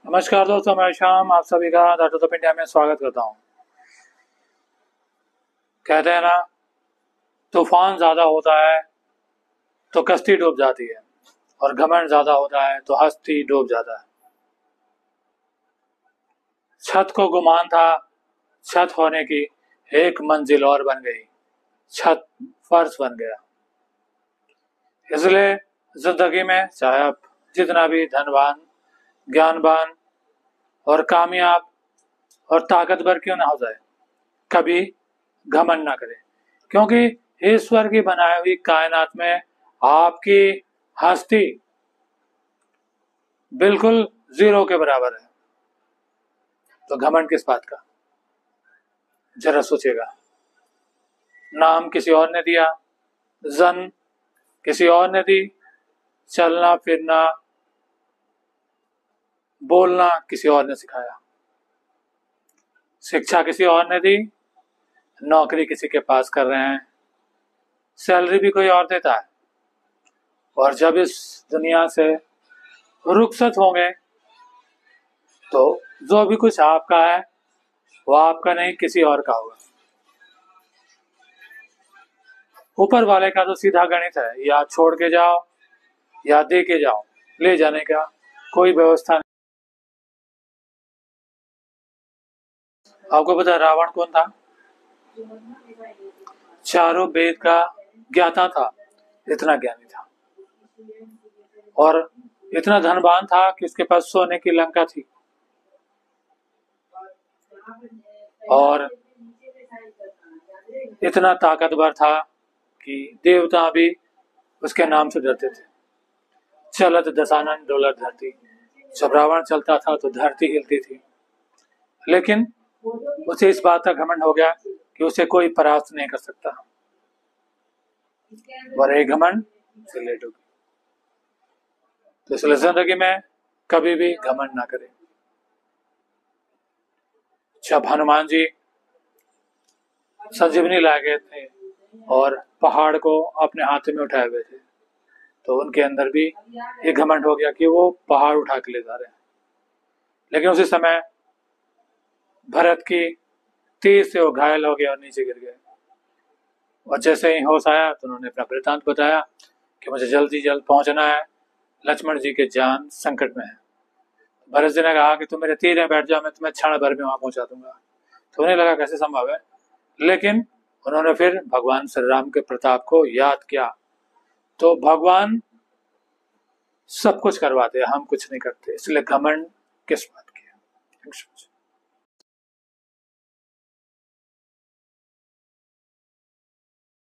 नमस्कार दोस्तों, मैं श्याम आप सभी का द ऑफ इंडिया में स्वागत करता हूँ। कहते हैं ना, तूफान ज्यादा होता है तो कश्ती डूब जाती है और घमंड ज्यादा होता है तो हस्ती डूब जाता है। छत को गुमान था छत होने की, एक मंजिल और बन गई, छत फर्श बन गया। इसलिए जिंदगी में चाहे आप जितना भी धनवान, ज्ञानवान और कामयाब और ताकतवर क्यों ना हो जाए, कभी घमंड ना करें, क्योंकि ईश्वर की बनाई हुई कायनात में आपकी हस्ती बिल्कुल जीरो के बराबर है। तो घमंड किस बात का, जरा सोचिएगा। नाम किसी और ने दिया, जन किसी और ने दी, चलना फिरना बोलना किसी और ने सिखाया, शिक्षा किसी और ने दी, नौकरी किसी के पास कर रहे हैं, सैलरी भी कोई और देता है। और जब इस दुनिया से रुखसत होंगे तो जो भी कुछ आपका है वो आपका नहीं, किसी और का होगा। ऊपर वाले का तो सीधा गणित है, या छोड़ के जाओ या दे के जाओ, ले जाने का कोई व्यवस्था नहीं। आपको पता है रावण कौन था? चारों वेद का ज्ञाता था, इतना ज्ञानी था और इतना धनवान था कि उसके पास सोने की लंका थी और इतना ताकतवर था कि देवता भी उसके नाम से डरते थे। चलत दशानन डोलत धरती, जब रावण चलता था तो धरती हिलती थी। लेकिन उसे इस बात का घमंड हो गया कि उसे कोई परास्त नहीं कर सकता, और एक घमंड से लेट हो गई। तो इसलिए जिंदगी में कभी भी घमंड ना करें। जब हनुमान जी संजीवनी लाए गए थे और पहाड़ को अपने हाथ में उठाए हुए थे, तो उनके अंदर भी एक घमंड हो गया कि वो पहाड़ उठा के ले जा रहे हैं। लेकिन उसी समय भरत की तीर से वो घायल हो गए और नीचे गिर गए। और जैसे ही होश आया तो उन्होंने अपना वृतांत बताया कि मुझे जल्दी पहुंचना है, लक्ष्मण जी के जान संकट में है। भरत जी ने कहा कि तुम मेरे तीर में बैठ जाओ, मैं तुम्हें क्षण भर में वहां पहुंचा दूंगा। तो उन्हें लगा कैसे संभव है, लेकिन उन्होंने फिर भगवान श्री राम के प्रताप को याद किया। तो भगवान सब कुछ करवाते हैं, हम कुछ नहीं करते, इसलिए घमंड किस बात की है।